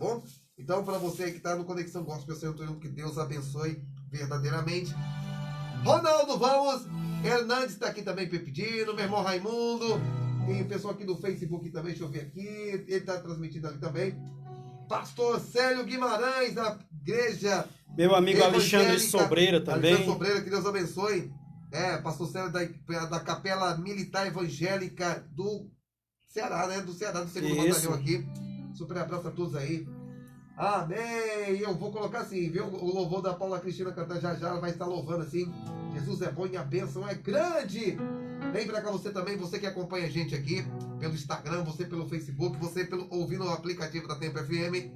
bom? Então, para você que está no Conexão Gospel, Senhor, que Deus abençoe verdadeiramente. Ronaldo, vamos! Hernandes está aqui também pedindo, meu irmão Raimundo, tem o pessoal aqui do Facebook também, deixa eu ver aqui, ele está transmitindo ali também. Pastor Célio Guimarães, da igreja meu amigo Alexandre Sobreira também. Alexandre Sobreira, que Deus abençoe. Pastor Célio da Capela Militar Evangélica do Ceará, né? Do Ceará, do segundo batalhão aqui. Super abraço a todos aí. Amém! Eu vou colocar assim, viu? O louvor da Paula Cristina cantar já, ela vai estar louvando assim. Jesus é bom e a bênção é grande! Vem pra cá você também, você que acompanha a gente aqui pelo Instagram, você pelo Facebook, você ouvindo o aplicativo da Tempo FM.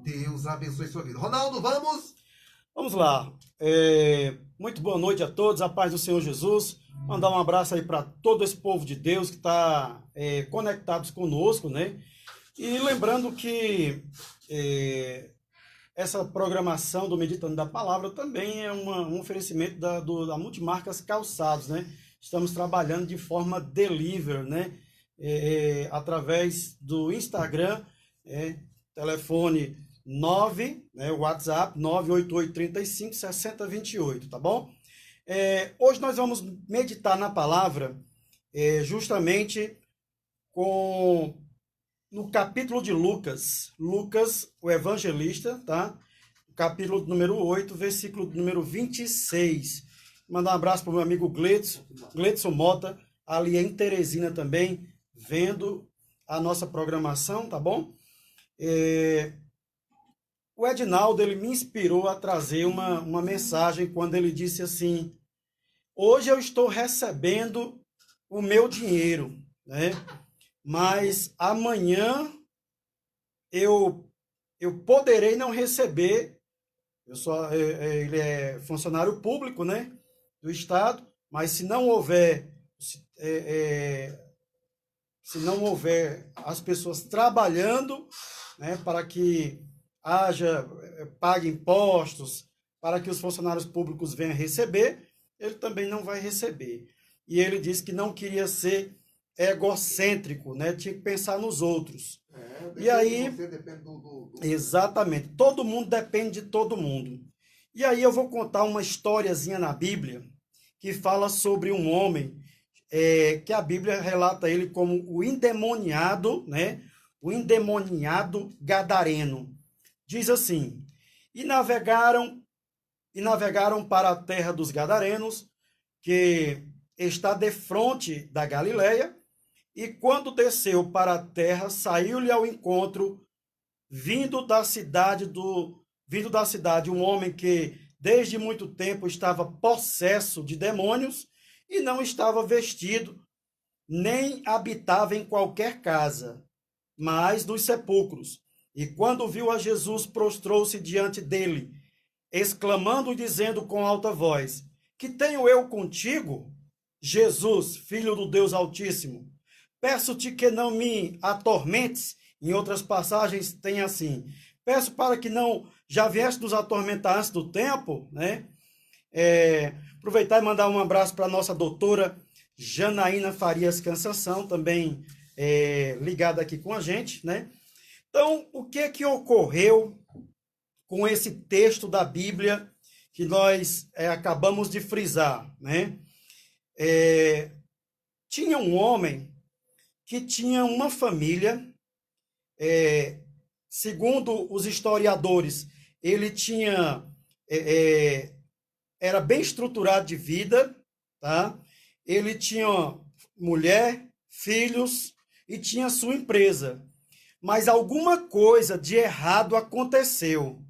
Deus abençoe sua vida. Ronaldo, vamos? Vamos lá. Muito boa noite a todos, a paz do Senhor Jesus. Mandar um abraço aí para todo esse povo de Deus que está conectados conosco, né? E lembrando que essa programação do Meditando da Palavra também é um oferecimento da Multimarcas Calçados, né? Estamos trabalhando de forma delivery, né? Através do Instagram, telefone 9, né? WhatsApp 988356028, tá bom? Hoje nós vamos meditar na palavra justamente no capítulo de Lucas, o evangelista, tá? Capítulo número 8, versículo número 26. Mandar um abraço para o meu amigo Gledson Mota, ali em Teresina também, vendo a nossa programação, tá bom? O Edinaldo, ele me inspirou a trazer uma mensagem quando ele disse assim: hoje eu estou recebendo o meu dinheiro, né? Mas amanhã eu poderei não receber. Ele é funcionário público, né, do Estado, mas se não houver as pessoas trabalhando, né, para que pague impostos, para que os funcionários públicos venham receber, ele também não vai receber. E ele disse que não queria ser egocêntrico, né? Tinha que pensar nos outros. E aí, exatamente, todo mundo depende de todo mundo. E aí eu vou contar uma historiazinha na Bíblia que fala sobre um homem que a Bíblia relata ele como o endemoniado, né? O endemoniado gadareno. Diz assim: e navegaram para a terra dos gadarenos, que está defronte da Galileia. E quando desceu para a terra, saiu-lhe ao encontro, vindo da cidade um homem que desde muito tempo estava possesso de demônios e não estava vestido, nem habitava em qualquer casa, mas nos sepulcros. E quando viu a Jesus, prostrou-se diante dele, exclamando e dizendo com alta voz: que tenho eu contigo, Jesus, filho do Deus Altíssimo? Peço-te que não me atormentes. Em outras passagens tem assim: peço para que não já vieste nos atormentar antes do tempo, né? Aproveitar e mandar um abraço para a nossa doutora Janaína Farias Cansação, também ligada aqui com a gente, né? Então, o que ocorreu com esse texto da Bíblia que nós acabamos de frisar, né? Tinha um homem que tinha uma família, segundo os historiadores, ele tinha, era bem estruturado de vida, tá? Ele tinha mulher, filhos e tinha sua empresa. Mas alguma coisa de errado aconteceu.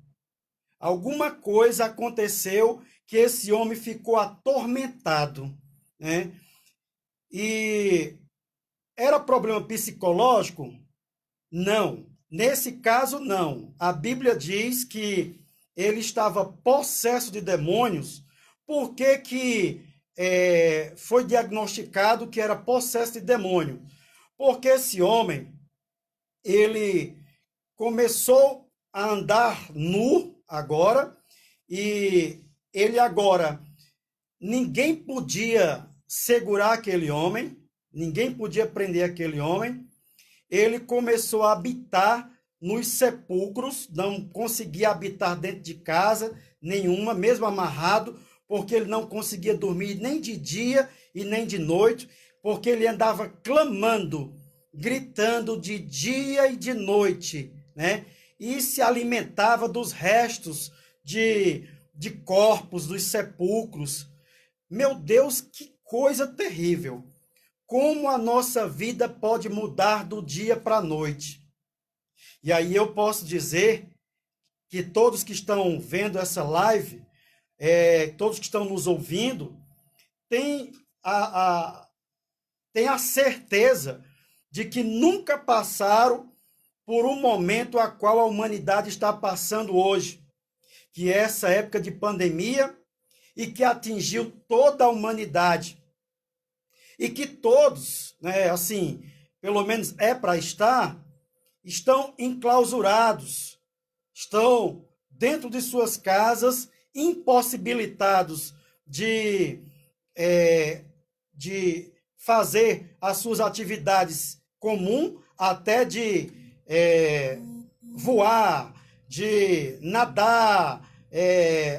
Alguma coisa aconteceu que esse homem ficou atormentado, né? E era problema psicológico? Não. Nesse caso, não. A Bíblia diz que ele estava possesso de demônios. Por que foi diagnosticado que era possesso de demônio? Porque esse homem, ele começou a andar nu agora, e ele agora, ninguém podia segurar aquele homem, ninguém podia prender aquele homem. Ele começou a habitar nos sepulcros, não conseguia habitar dentro de casa nenhuma, mesmo amarrado, porque ele não conseguia dormir nem de dia e nem de noite, porque ele andava clamando, gritando de dia e de noite, né? E se alimentava dos restos de corpos, dos sepulcros. Meu Deus, que coisa terrível! Como a nossa vida pode mudar do dia para a noite. E aí eu posso dizer que todos que estão vendo essa live, todos que estão nos ouvindo, têm têm a certeza de que nunca passaram por um momento a qual a humanidade está passando hoje, que é essa época de pandemia e que atingiu toda a humanidade. E que todos, né, assim, pelo menos é para estar, estão enclausurados, estão dentro de suas casas, impossibilitados de fazer as suas atividades comuns, até de voar, de nadar,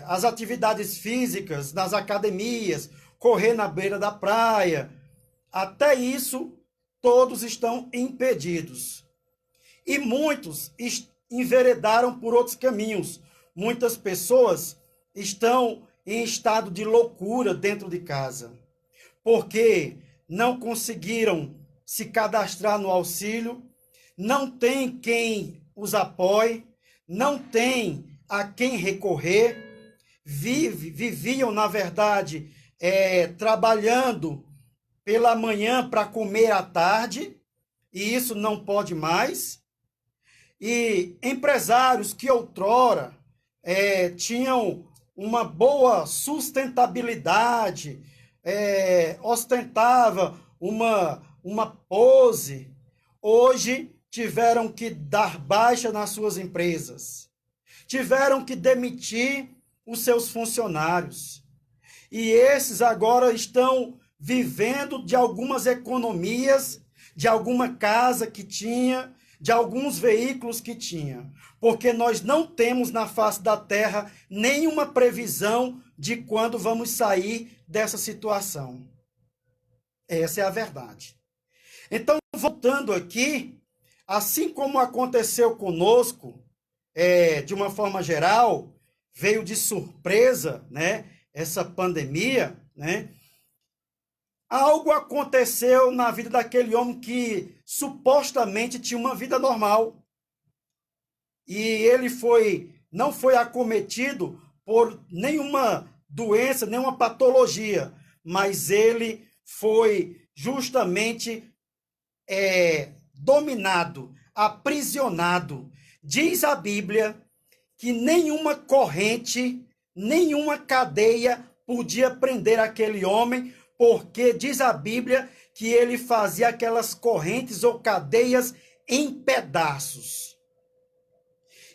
as atividades físicas nas academias, correr na beira da praia. Até isso, todos estão impedidos. E muitos enveredaram por outros caminhos. Muitas pessoas estão em estado de loucura dentro de casa, porque não conseguiram se cadastrar no auxílio, não tem quem os apoie, não tem a quem recorrer, viviam, na verdade, trabalhando pela manhã para comer à tarde, e isso não pode mais. E empresários que outrora tinham uma boa sustentabilidade, ostentava uma pose, hoje tiveram que dar baixa nas suas empresas, tiveram que demitir os seus funcionários. E esses agora estão vivendo de algumas economias, de alguma casa que tinha, de alguns veículos que tinha, porque nós não temos na face da terra nenhuma previsão de quando vamos sair dessa situação. Essa é a verdade. Então, voltando aqui, assim como aconteceu conosco, de uma forma geral, veio de surpresa, né, essa pandemia, né? Algo aconteceu na vida daquele homem que supostamente tinha uma vida normal. E ele não foi acometido por nenhuma doença, nenhuma patologia, mas ele foi justamente dominado, aprisionado. Diz a Bíblia que nenhuma corrente, nenhuma cadeia podia prender aquele homem, porque diz a Bíblia que ele fazia aquelas correntes ou cadeias em pedaços.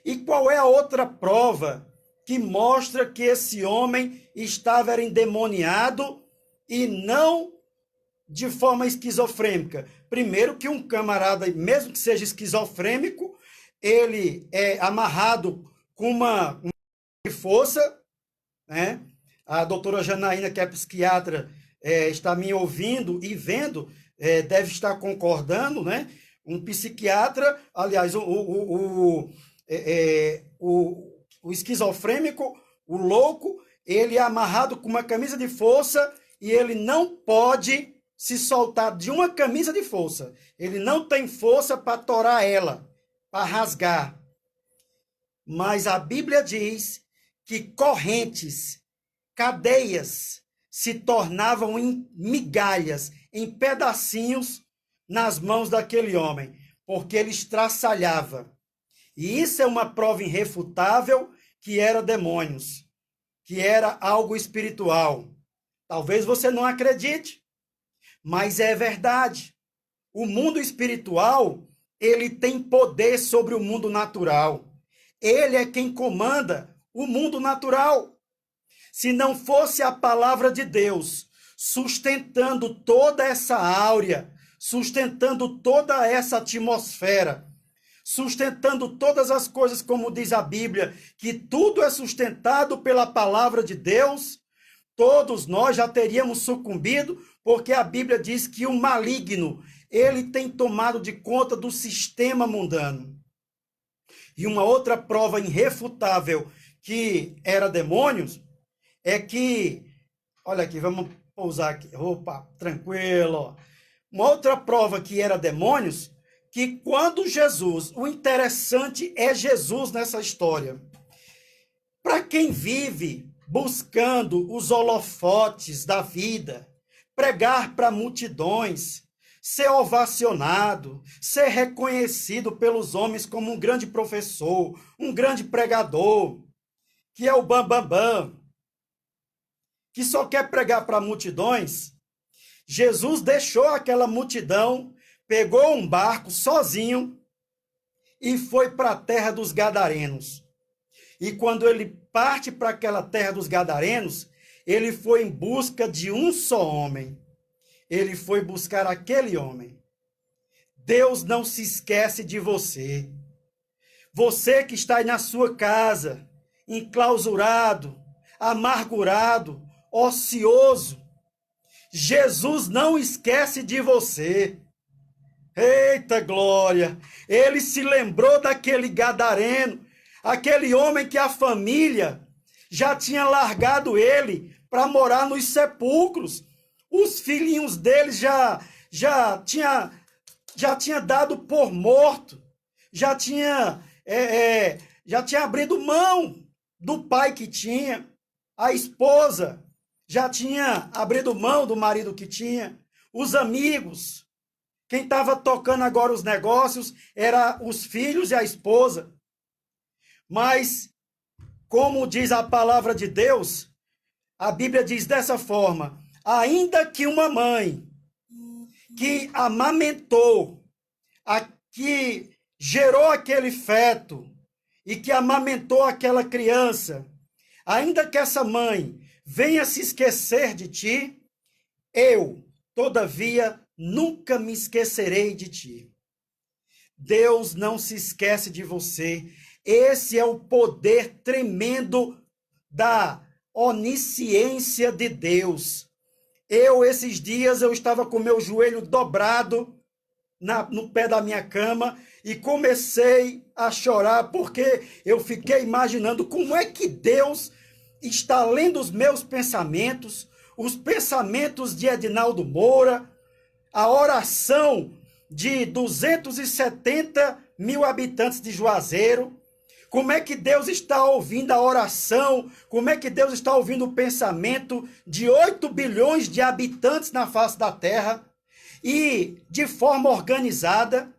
E qual é a outra prova que mostra que esse homem estava endemoniado e não de forma esquizofrênica? Primeiro que um camarada, mesmo que seja esquizofrênico, ele é amarrado com uma força, né? A doutora Janaína, que é psiquiatra, está me ouvindo e vendo, deve estar concordando, né? Um psiquiatra, aliás, o esquizofrênico, o louco, ele é amarrado com uma camisa de força e ele não pode se soltar de uma camisa de força. Ele não tem força para torar ela, para rasgar. Mas a Bíblia diz que correntes, cadeias, se tornavam em migalhas, em pedacinhos nas mãos daquele homem, porque ele estraçalhava. E isso é uma prova irrefutável que era demônios, que era algo espiritual. Talvez você não acredite, mas é verdade. O mundo espiritual, ele tem poder sobre o mundo natural. Ele é quem comanda o mundo natural. Se não fosse a palavra de Deus sustentando toda essa áurea, sustentando toda essa atmosfera, sustentando todas as coisas, como diz a Bíblia, que tudo é sustentado pela palavra de Deus, todos nós já teríamos sucumbido, porque a Bíblia diz que o maligno, ele tem tomado de conta do sistema mundano. E uma outra prova irrefutável que era demônios é que, olha aqui, vamos pousar aqui, opa, tranquilo. Uma outra prova que era demônios, que quando Jesus, o interessante é Jesus nessa história. Para quem vive buscando os holofotes da vida, pregar para multidões, ser ovacionado, ser reconhecido pelos homens como um grande professor, um grande pregador, que é o bambambam, que só quer pregar para multidões, Jesus deixou aquela multidão, pegou um barco sozinho e foi para a terra dos Gadarenos. E quando ele parte para aquela terra dos Gadarenos, ele foi em busca de um só homem. Ele foi buscar aquele homem. Deus não se esquece de você. Você que está aí na sua casa, enclausurado, amargurado, ocioso, Jesus não esquece de você. Eita glória! Ele se lembrou daquele gadareno, aquele homem que a família já tinha largado ele para morar nos sepulcros. Os filhinhos dele já tinha dado por morto, já tinha abrido mão do pai que tinha, a esposa já tinha abrido mão do marido que tinha, os amigos. Quem estava tocando agora os negócios era os filhos e a esposa. Mas, como diz a palavra de Deus, a Bíblia diz dessa forma: ainda que uma mãe que amamentou, que gerou aquele feto e que amamentou aquela criança, ainda que essa mãe venha se esquecer de ti, eu, todavia, nunca me esquecerei de ti. Deus não se esquece de você. Esse é o poder tremendo da onisciência de Deus. Esses dias, eu estava com meu joelho dobrado no pé da minha cama e comecei a chorar porque eu fiquei imaginando como é que Deus está lendo os meus pensamentos, os pensamentos de Edinaldo Moura, a oração de 270 mil habitantes de Juazeiro. Como é que Deus está ouvindo a oração? Como é que Deus está ouvindo o pensamento de 8 bilhões de habitantes na face da terra e de forma organizada?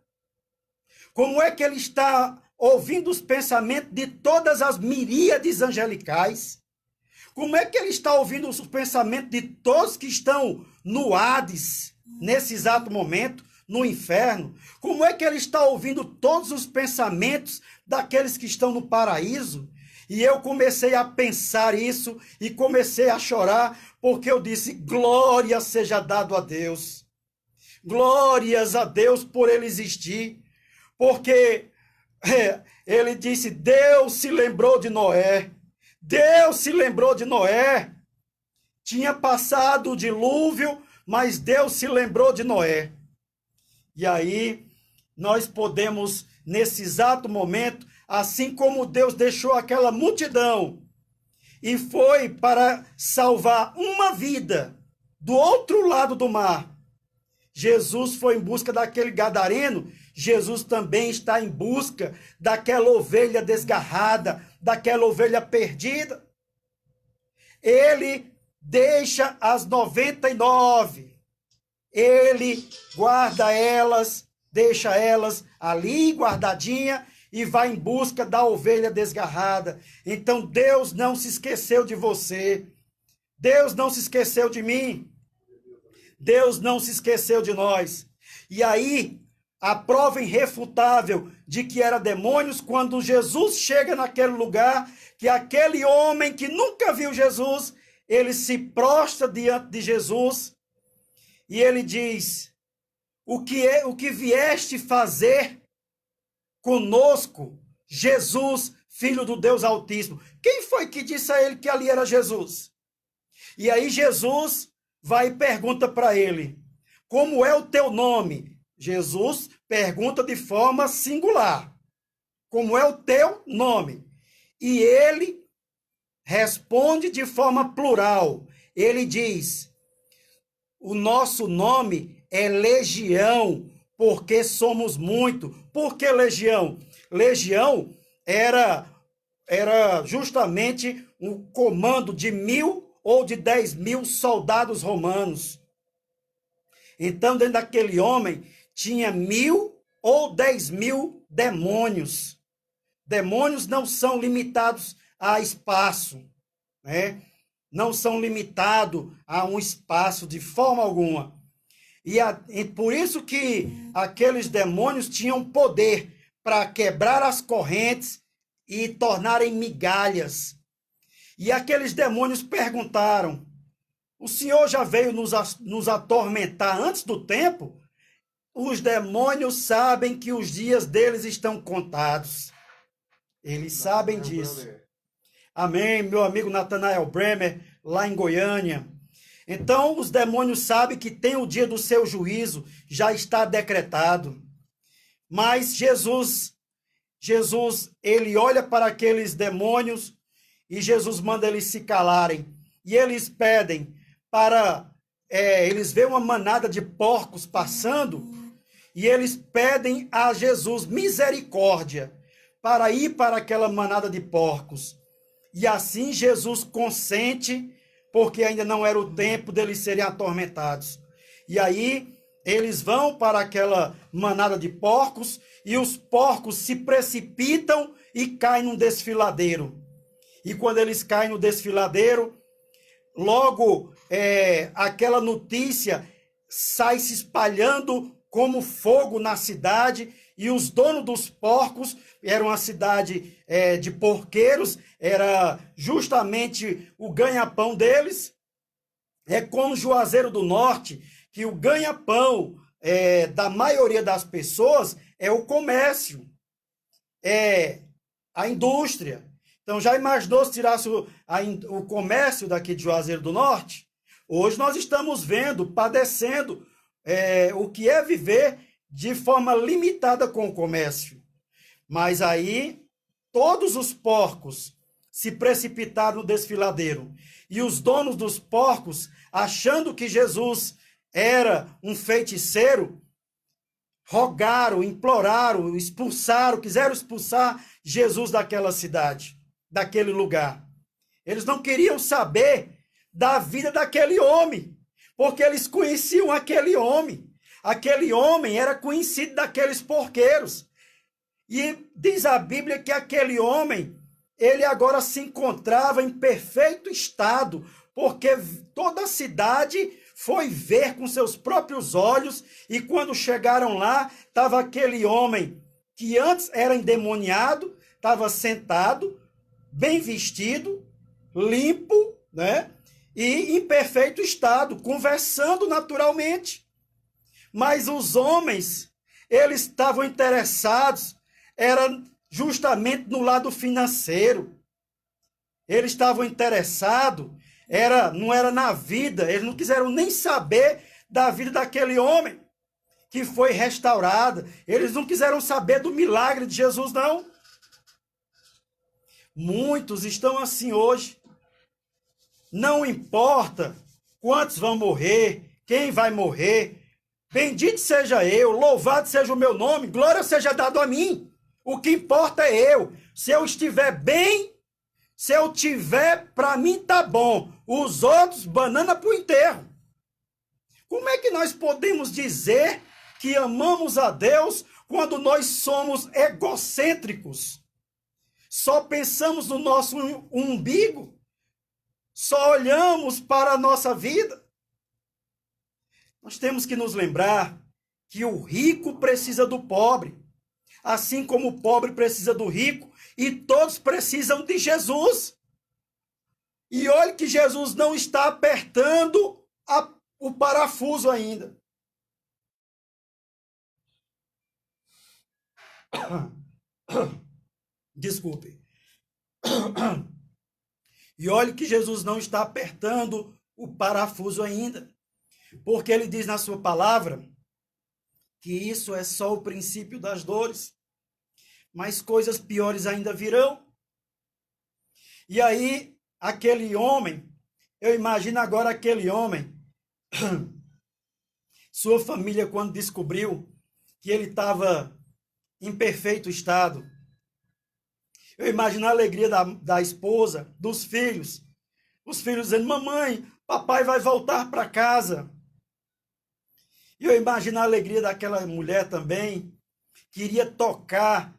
Como é que Ele está ouvindo os pensamentos de todas as miríades angelicais? Como é que Ele está ouvindo os pensamentos de todos que estão no Hades, nesse exato momento, no inferno? Como é que Ele está ouvindo todos os pensamentos daqueles que estão no paraíso? E eu comecei a pensar isso e comecei a chorar, porque eu disse: glória seja dado a Deus. Glórias a Deus por Ele existir. Porque Ele disse: Deus se lembrou de Noé. Deus se lembrou de Noé. Tinha passado o dilúvio, mas Deus se lembrou de Noé. E aí, nós podemos, nesse exato momento, assim como Deus deixou aquela multidão e foi para salvar uma vida do outro lado do mar, Jesus foi em busca daquele gadareno. Jesus também está em busca daquela ovelha desgarrada, daquela ovelha perdida. Ele deixa as 99. Ele guarda elas, deixa elas ali guardadinha e vai em busca da ovelha desgarrada. Então Deus não se esqueceu de você. Deus não se esqueceu de mim. Deus não se esqueceu de nós. E aí, a prova irrefutável de que era demônios, quando Jesus chega naquele lugar, que aquele homem que nunca viu Jesus, ele se prostra diante de Jesus e ele diz: o que vieste fazer conosco Jesus, Filho do Deus Altíssimo. Quem foi que disse a ele que ali era Jesus? E aí Jesus vai e pergunta para ele, como é o teu nome? Jesus pergunta de forma singular, como é o teu nome? E ele responde de forma plural. Ele diz, o nosso nome é Legião, porque somos muito. Por que legião? Legião era justamente um comando de 1.000 ou de 10.000 soldados romanos. Então, dentro daquele homem, tinha 1.000 ou 10.000 demônios. Demônios não são limitados a espaço, né? Não são limitados a um espaço de forma alguma. E por isso que aqueles demônios tinham poder para quebrar as correntes e tornarem migalhas. E aqueles demônios perguntaram, o Senhor já veio nos atormentar antes do tempo? Os demônios sabem que os dias deles estão contados. Eles sabem disso. Amém, meu amigo Nathanael Bremer, lá em Goiânia. Então, os demônios sabem que tem o dia do seu juízo, já está decretado. Mas Jesus, ele olha para aqueles demônios e Jesus manda eles se calarem. E eles pedem para... eles veem uma manada de porcos passando e eles pedem a Jesus misericórdia para ir para aquela manada de porcos. E assim Jesus consente, porque ainda não era o tempo deles serem atormentados. E aí eles vão para aquela manada de porcos e os porcos se precipitam e caem num desfiladeiro. E quando eles caem no desfiladeiro, logo aquela notícia sai se espalhando como fogo na cidade, e os donos dos porcos, era uma cidade de porqueiros, era justamente o ganha-pão deles. É como Juazeiro do Norte, que o ganha-pão da maioria das pessoas é o comércio, é a indústria. Então, já imaginou se tirasse o comércio daqui de Juazeiro do Norte? Hoje nós estamos vendo, padecendo o que é viver de forma limitada com o comércio. Mas aí, todos os porcos se precipitaram no desfiladeiro. E os donos dos porcos, achando que Jesus era um feiticeiro, rogaram, imploraram, expulsaram, quiseram expulsar Jesus daquela cidade, daquele lugar. Eles não queriam saber da vida daquele homem, porque eles conheciam aquele homem. Aquele homem era conhecido daqueles porqueiros. E diz a Bíblia que aquele homem, ele agora se encontrava em perfeito estado, porque toda a cidade foi ver com seus próprios olhos, e quando chegaram lá, estava aquele homem que antes era endemoniado, estava sentado, bem vestido, limpo, né? E em perfeito estado, conversando naturalmente. Mas os homens, eles estavam interessados, era justamente no lado financeiro. Eles estavam interessados, não era na vida, eles não quiseram nem saber da vida daquele homem que foi restaurada. Eles não quiseram saber do milagre de Jesus, não. Muitos estão assim hoje. Não importa quantos vão morrer, quem vai morrer. Bendito seja eu, louvado seja o meu nome, glória seja dado a mim. O que importa é eu. Se eu estiver bem, se eu tiver, para mim tá bom. Os outros, banana pro enterro. Como é que nós podemos dizer que amamos a Deus quando nós somos egocêntricos? Só pensamos no nosso umbigo? Só olhamos para a nossa vida? Nós temos que nos lembrar que o rico precisa do pobre, assim como o pobre precisa do rico, e todos precisam de Jesus. E olhe que Jesus não está apertando o parafuso ainda. Desculpe. E olhe que Jesus não está apertando o parafuso ainda, porque ele diz na sua palavra que isso é só o princípio das dores, mas coisas piores ainda virão. E aí, aquele homem, eu imagino agora aquele homem, sua família, quando descobriu que ele estava em perfeito estado, eu imagino a alegria da esposa, dos filhos, os filhos dizendo: mamãe, papai vai voltar para casa. E eu imagino a alegria daquela mulher também, que iria tocar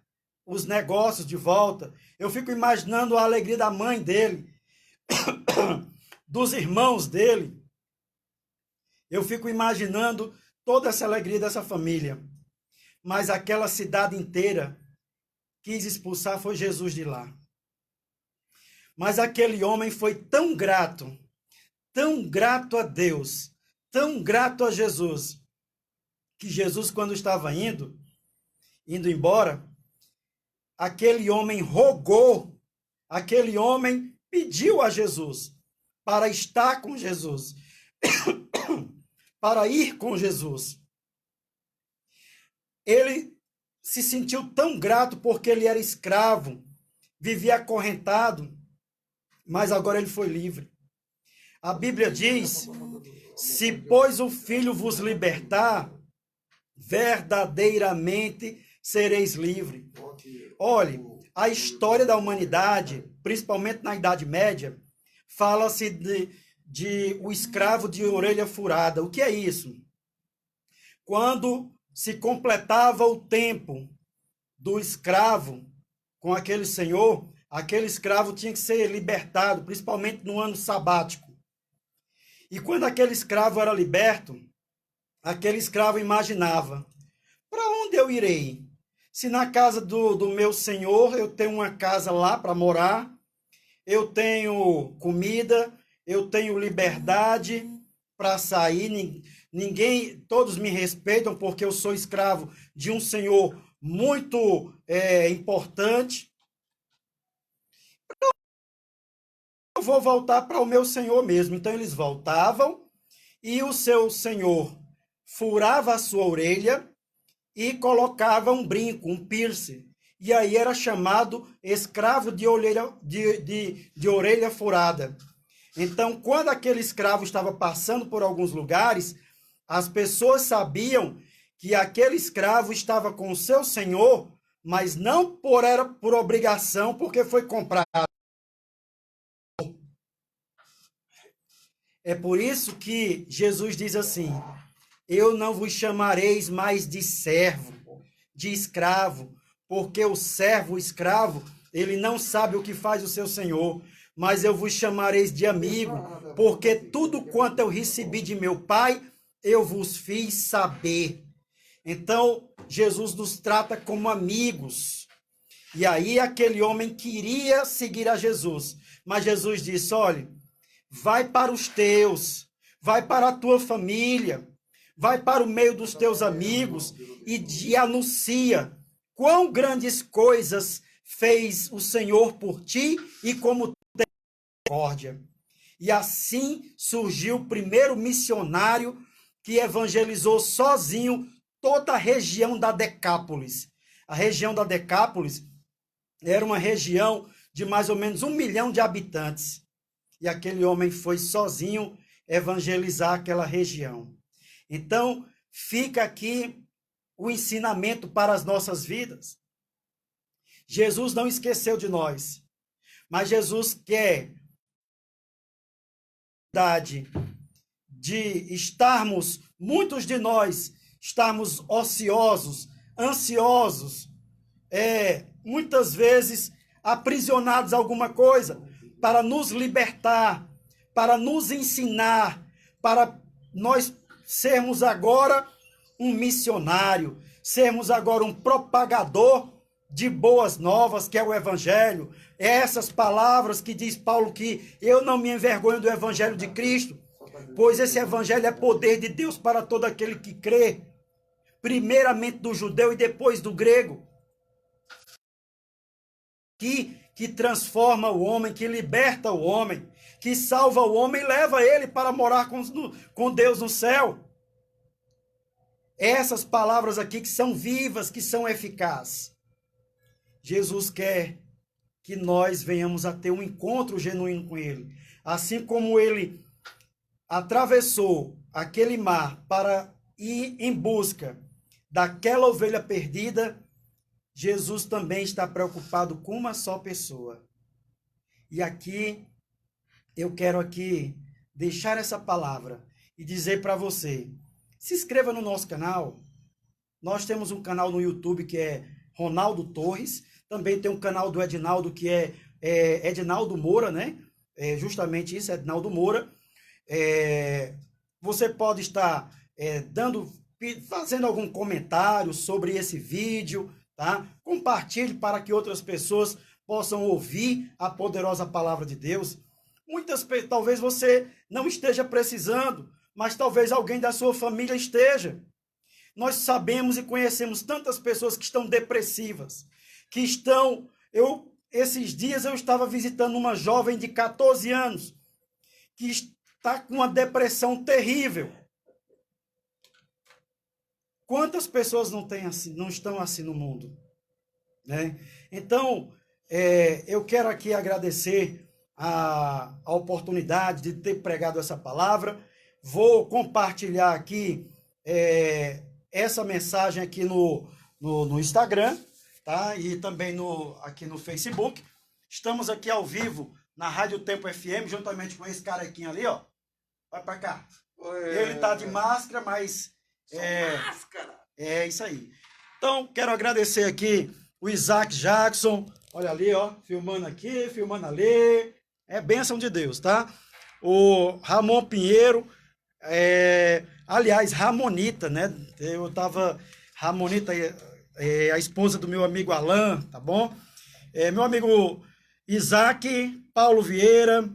os negócios de volta. Eu fico imaginando a alegria da mãe dele, dos irmãos dele. Eu fico imaginando toda essa alegria dessa família. Mas aquela cidade inteira quis expulsar foi Jesus de lá. Mas aquele homem foi tão grato a Deus, tão grato a Jesus, que Jesus, quando estava indo embora, aquele homem rogou, aquele homem pediu a Jesus para estar com Jesus, para ir com Jesus. Ele se sentiu tão grato porque ele era escravo, vivia acorrentado, mas agora ele foi livre. A Bíblia diz: se, pois, o Filho vos libertar, verdadeiramente sereis livres. Olhe, a história da humanidade, principalmente na Idade Média, fala-se de o escravo de orelha furada. O que é isso? Quando se completava o tempo do escravo com aquele senhor, aquele escravo tinha que ser libertado, principalmente no ano sabático. E quando aquele escravo era liberto, aquele escravo imaginava: para onde eu irei? Se na casa do meu senhor eu tenho uma casa lá para morar, eu tenho comida, eu tenho liberdade para sair, ninguém, todos me respeitam porque eu sou escravo de um senhor muito importante. Eu vou voltar para o meu senhor mesmo. Então eles voltavam e o seu senhor furava a sua orelha e colocava um brinco, um piercing. E aí era chamado escravo de orelha furada. Então, quando aquele escravo estava passando por alguns lugares, as pessoas sabiam que aquele escravo estava com o seu senhor, mas não por obrigação, porque foi comprado. É por isso que Jesus diz assim: eu não vos chamareis mais de servo, de escravo, porque o servo, o escravo, ele não sabe o que faz o seu senhor, mas eu vos chamareis de amigo, porque tudo quanto eu recebi de meu Pai, eu vos fiz saber. Então, Jesus nos trata como amigos. E aí aquele homem queria seguir a Jesus, mas Jesus disse: olha, vai para os teus, vai para a tua família, vai para o meio dos teus amigos e anuncia quão grandes coisas fez o Senhor por ti e como tem misericórdia. E assim surgiu o primeiro missionário que evangelizou sozinho toda a região da Decápolis. A região da Decápolis era uma região de mais ou menos 1 milhão de habitantes. E aquele homem foi sozinho evangelizar aquela região. Então, fica aqui o ensinamento para as nossas vidas. Jesus não esqueceu de nós, mas Jesus quer de estarmos, muitos de nós, estarmos ociosos, ansiosos, muitas vezes aprisionados a alguma coisa, para nos libertar, para nos ensinar, para nós sermos agora um missionário, sermos agora um propagador de boas novas, que é o Evangelho. Essas palavras que diz Paulo, que eu não me envergonho do Evangelho de Cristo, pois esse Evangelho é poder de Deus para todo aquele que crê, primeiramente do judeu e depois do grego. que transforma o homem, que liberta o homem, que salva o homem e leva ele para morar com Deus no céu. Essas palavras aqui que são vivas, que são eficazes. Jesus quer que nós venhamos a ter um encontro genuíno com ele. Assim como ele atravessou aquele mar para ir em busca daquela ovelha perdida, Jesus também está preocupado com uma só pessoa. E aqui, eu quero aqui deixar essa palavra e dizer para você, se inscreva no nosso canal. Nós temos um canal no YouTube que é Ronaldo Torres, também tem um canal do Edinaldo que é Edinaldo Moura, né? Justamente isso, Edinaldo Moura. Você pode estar fazendo algum comentário sobre esse vídeo, tá? Compartilhe para que outras pessoas possam ouvir a poderosa palavra de Deus. Talvez você não esteja precisando, mas talvez alguém da sua família esteja. Nós sabemos e conhecemos tantas pessoas que estão depressivas, que estão... Esses dias eu estava visitando uma jovem de 14 anos, que está com uma depressão terrível. Quantas pessoas não estão assim no mundo? Né? Então, eu quero aqui agradecer a oportunidade de ter pregado essa palavra. Vou compartilhar aqui essa mensagem aqui no Instagram, tá? E também aqui no Facebook. Estamos aqui ao vivo na Rádio Tempo FM, juntamente com esse carequinho ali, ó. Vai pra cá. Ele tá de máscara, mas... máscara! É isso aí. Então, quero agradecer aqui o Isaac Jackson. Olha ali, ó. Filmando aqui, filmando ali. É bênção de Deus, tá? O Ramon Pinheiro. Aliás, Ramonita, né? Ramonita, a esposa do meu amigo Alain, tá bom? Meu amigo Isaac, Paulo Vieira,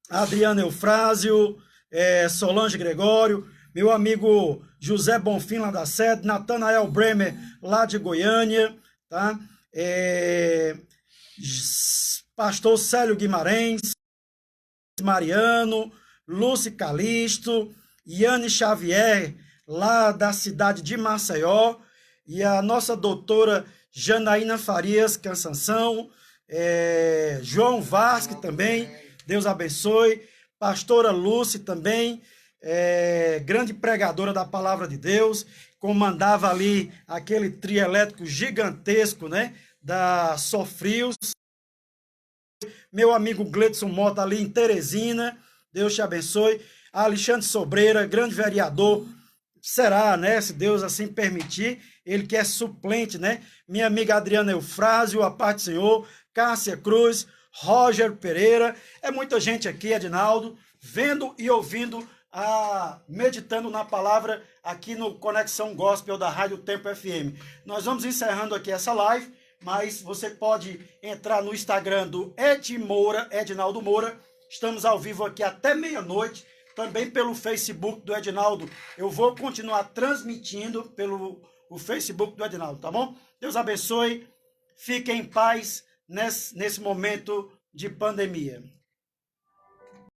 Adriano Eufrásio, Solange Gregório, meu amigo José Bonfim, lá da sede, Natanael Bremer, lá de Goiânia, tá? Pastor Célio Guimarães, Mariano, Lúcio Calixto, Yane Xavier, lá da cidade de Maceió, e a nossa doutora Janaína Farias Cansanção, João Vasque também, Deus abençoe, pastora Lúcia também, grande pregadora da palavra de Deus, comandava ali aquele trio elétrico gigantesco, né, da Sofrios, meu amigo Gledson Mota ali em Teresina, Deus te abençoe, Alexandre Sobreira, grande vereador, será, né, se Deus assim permitir, ele que é suplente, né, minha amiga Adriana Eufrásio, a paz do Senhor, Cássia Cruz, Roger Pereira, muita gente aqui, Edinaldo, vendo e ouvindo, meditando na palavra aqui no Conexão Gospel da Rádio Tempo FM. Nós vamos encerrando aqui essa live, mas você pode entrar no Instagram do Edinaldo Moura, estamos ao vivo aqui até meia-noite, também pelo Facebook do Edinaldo, eu vou continuar transmitindo pelo o Facebook do Edinaldo, tá bom? Deus abençoe, fiquem em paz nesse momento de pandemia.